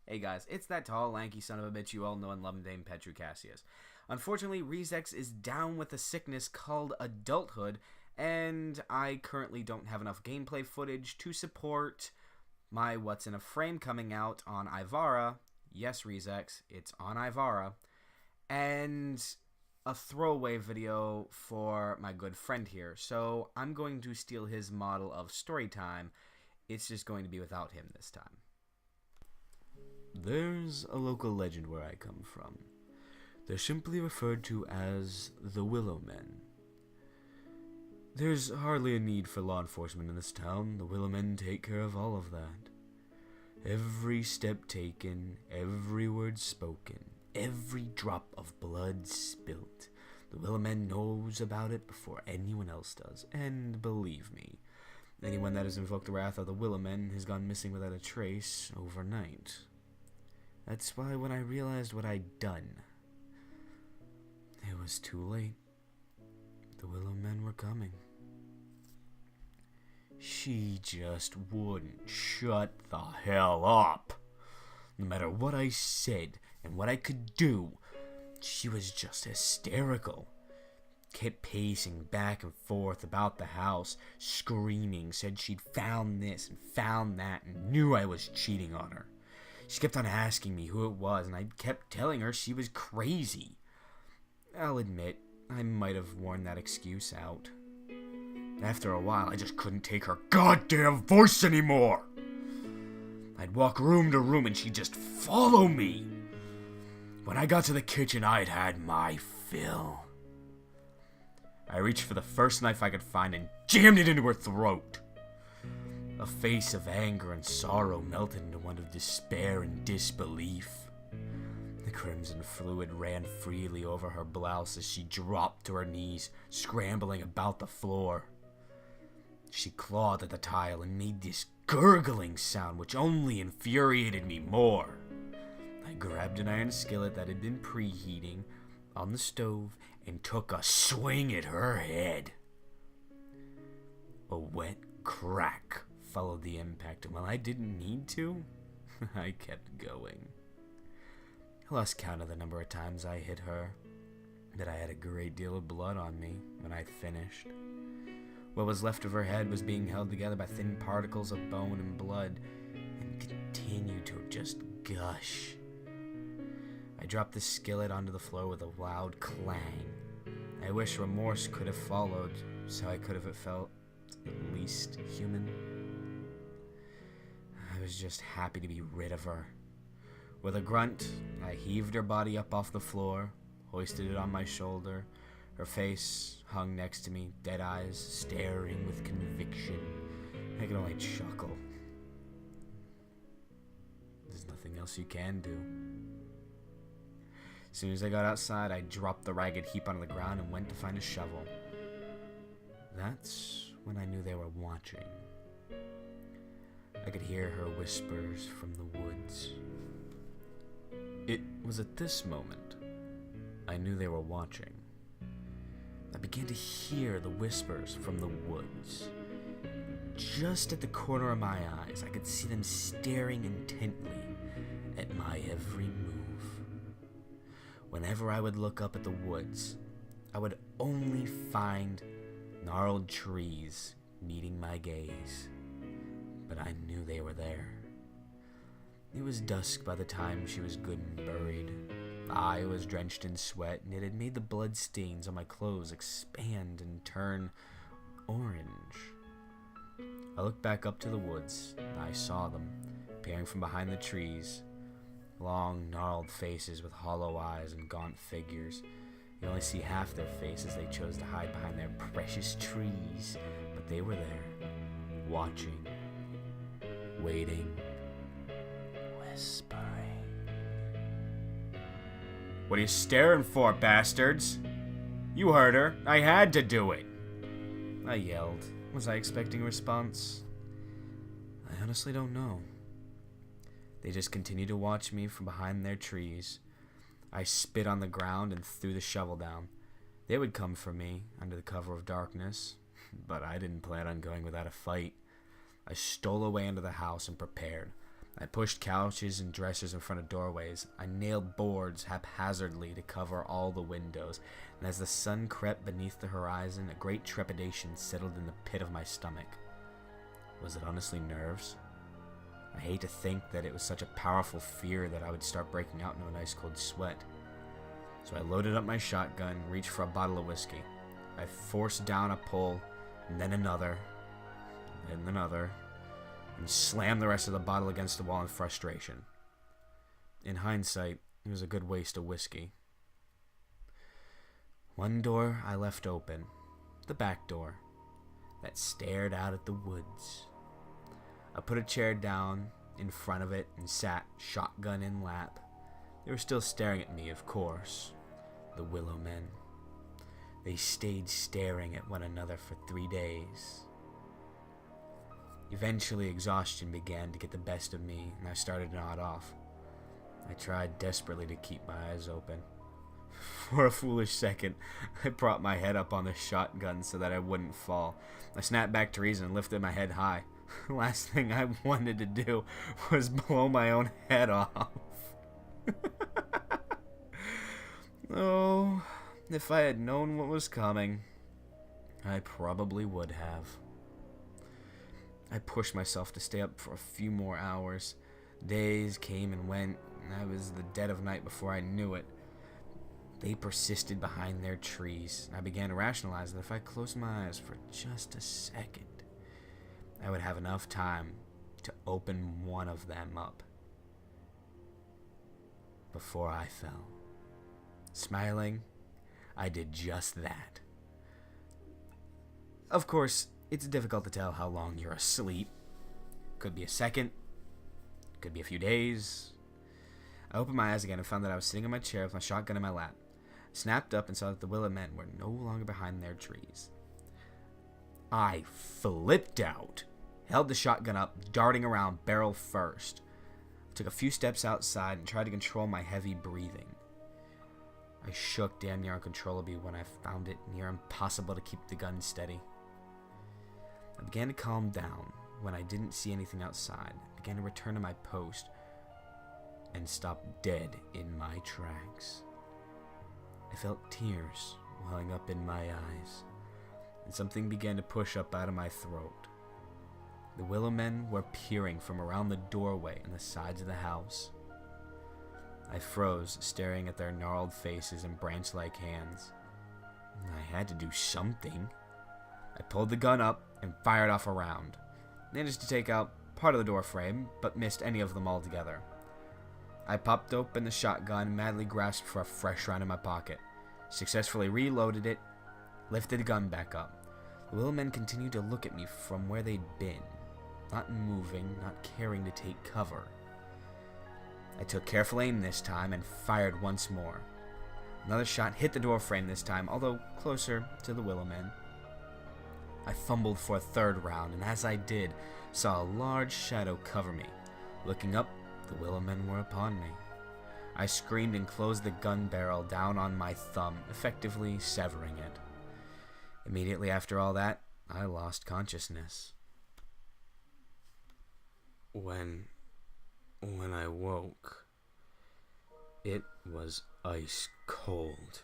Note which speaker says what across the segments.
Speaker 1: Hey guys, it's that tall, lanky son of a bitch you all know and love named Petru Cassius. Unfortunately, Reezex is down with a sickness called adulthood, and I currently don't have enough gameplay footage to support my What's in a Frame coming out on NIVIRO. Yes, Reezex, it's on NIVIRO. And a throwaway video for my good friend here. So I'm going to steal his model of Storytime. It's just going to be without him this time. There's a local legend where I come from. They're simply referred to as the Willow Men. There's hardly a need for law enforcement in this town. The Willow Men take care of all of that. Every step taken, every word spoken, every drop of blood spilt. The Willow Men knows about it before anyone else does. And believe me, anyone that has invoked the wrath of the Willow Men has gone missing without a trace overnight. That's why when I realized what I'd done, it was too late. The Willow Men were coming. She just wouldn't shut the hell up. No matter what I said and what I could do, she was just hysterical. Kept pacing back and forth about the house, screaming, said she'd found this and found that and knew I was cheating on her. She kept on asking me who it was, and I kept telling her she was crazy. I'll admit, I might have worn that excuse out. After a while, I just couldn't take her goddamn voice anymore. I'd walk room to room, and she'd just follow me. When I got to the kitchen, I'd had my fill. I reached for the first knife I could find and jammed it into her throat. A face of anger and sorrow melted into one of despair and disbelief. The crimson fluid ran freely over her blouse as she dropped to her knees, scrambling about the floor. She clawed at the tile and made this gurgling sound which only infuriated me more. I grabbed an iron skillet that had been preheating on the stove and took a swing at her head. A wet crack followed the impact, and while I didn't need to, I kept going. I lost count of the number of times I hit her, but I had a great deal of blood on me when I finished. What was left of her head was being held together by thin particles of bone and blood, and continued to just gush. I dropped the skillet onto the floor with a loud clang. I wish remorse could have followed, so I could have felt at least human. I was just happy to be rid of her. With a grunt, I heaved her body up off the floor, hoisted it on my shoulder. Her face hung next to me, dead eyes staring with conviction. I could only chuckle. There's nothing else you can do. As soon as I got outside, I dropped the ragged heap onto the ground and went to find a shovel. That's when I knew they were watching. I could hear her whispers from the woods. It was at this moment I knew they were watching. I began to hear the whispers from the woods. Just at the corner of my eyes, I could see them staring intently at my every move. Whenever I would look up at the woods, I would only find gnarled trees meeting my gaze. But I knew they were there. It was dusk by the time she was good and buried. I was drenched in sweat, and it had made the blood stains on my clothes expand and turn orange. I looked back up to the woods, and I saw them, peering from behind the trees. Long, gnarled faces with hollow eyes and gaunt figures. You only see half their faces. They chose to hide behind their precious trees, but they were there, watching, waiting, whispering. What are you staring for, bastards? You heard her. I had to do it. I yelled. Was I expecting a response? I honestly don't know. They just continued to watch me from behind their trees. I spit on the ground and threw the shovel down. They would come for me under the cover of darkness, but I didn't plan on going without a fight. I stole away into the house and prepared. I pushed couches and dressers in front of doorways. I nailed boards haphazardly to cover all the windows, and as the sun crept beneath the horizon, a great trepidation settled in the pit of my stomach. Was it honestly nerves? I hate to think that it was such a powerful fear that I would start breaking out into an ice cold sweat. So I loaded up my shotgun, reached for a bottle of whiskey. I forced down a pull, and then another, and another, and slammed the rest of the bottle against the wall in frustration. In hindsight, it was a good waste of whiskey. One door I left open, the back door, that stared out at the woods. I put a chair down in front of it and sat, shotgun in lap. They were still staring at me, of course, the Willow Men. They stayed staring at one another for 3 days. Eventually, exhaustion began to get the best of me, and I started to nod off. I tried desperately to keep my eyes open. For a foolish second, I propped my head up on the shotgun so that I wouldn't fall. I snapped back to reason and lifted my head high. The last thing I wanted to do was blow my own head off. Oh, if I had known what was coming, I probably would have. I pushed myself to stay up for a few more hours. Days came and went, and I was the dead of night before I knew it. They persisted behind their trees, and I began to rationalize that if I closed my eyes for just a second, I would have enough time to open one of them up before I fell. Smiling, I did just that. Of course, it's difficult to tell how long you're asleep. Could be a second, could be a few days. I opened my eyes again and found that I was sitting in my chair with my shotgun in my lap. I snapped up and saw that the Willow Men were no longer behind their trees. I flipped out, held the shotgun up, darting around barrel first. I took a few steps outside and tried to control my heavy breathing. I shook damn near uncontrollably when I found it near impossible to keep the gun steady. I began to calm down when I didn't see anything outside. I began to return to my post and stopped dead in my tracks. I felt tears welling up in my eyes, and something began to push up out of my throat. The Willow Men were peering from around the doorway and the sides of the house. I froze, staring at their gnarled faces and branch-like hands. I had to do something. I pulled the gun up and fired off a round. Managed to take out part of the door frame, but missed any of them altogether. I popped open the shotgun, madly grasped for a fresh round in my pocket, successfully reloaded it, lifted the gun back up. The Willow Men continued to look at me from where they'd been, not moving, not caring to take cover. I took careful aim this time and fired once more. Another shot hit the door frame this time, although closer to the Willow Men. I fumbled for a third round, and as I did, saw a large shadow cover me. Looking up, the Willow Men were upon me. I screamed and closed the gun barrel down on my thumb, effectively severing it. Immediately after all that, I lost consciousness. When I woke, it was ice cold.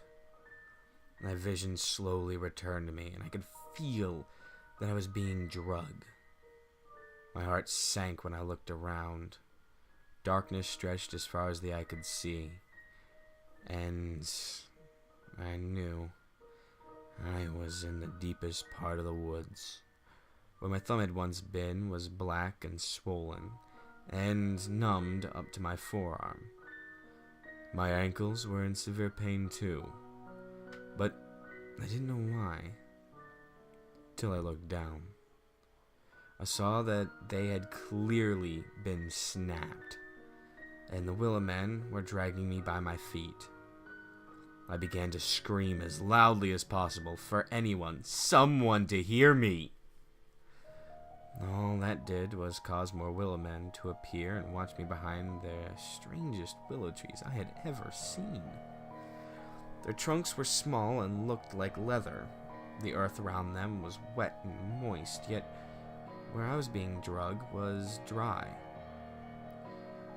Speaker 1: My vision slowly returned to me, and I could feel that I was being drugged. My heart sank when I looked around. Darkness stretched as far as the eye could see, and I knew I was in the deepest part of the woods. Where my thumb had once been was black and swollen, and numbed up to my forearm. My ankles were in severe pain too, but I didn't know why, till I looked down. I saw that they had clearly been snapped, and the Willow Men were dragging me by my feet. I began to scream as loudly as possible for someone to hear me. All that did was cause more Willow Men to appear and watch me behind the strangest willow trees I had ever seen. Their trunks were small and looked like leather. The earth around them was wet and moist, yet where I was being drugged was dry.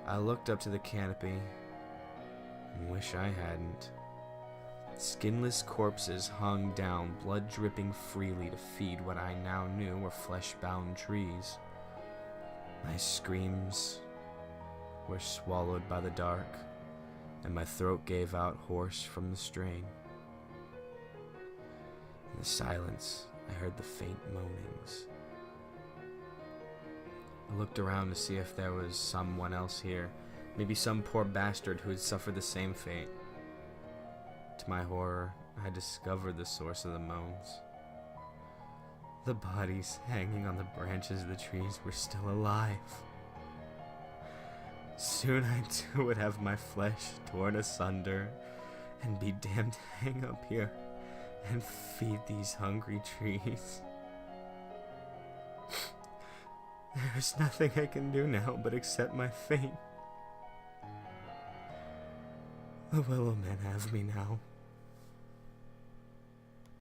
Speaker 1: I looked up to the canopy and wish I hadn't. Skinless corpses hung down, blood dripping freely to feed what I now knew were flesh-bound trees. My screams were swallowed by the dark, and my throat gave out hoarse from the strain. In the silence, I heard the faint moanings. I looked around to see if there was someone else here, maybe some poor bastard who had suffered the same fate. To my horror, I discovered the source of the moans. The bodies hanging on the branches of the trees were still alive. Soon I too would have my flesh torn asunder and be damned to hang up here and feed these hungry trees. There's nothing I can do now but accept my fate. The Willow Men have me now.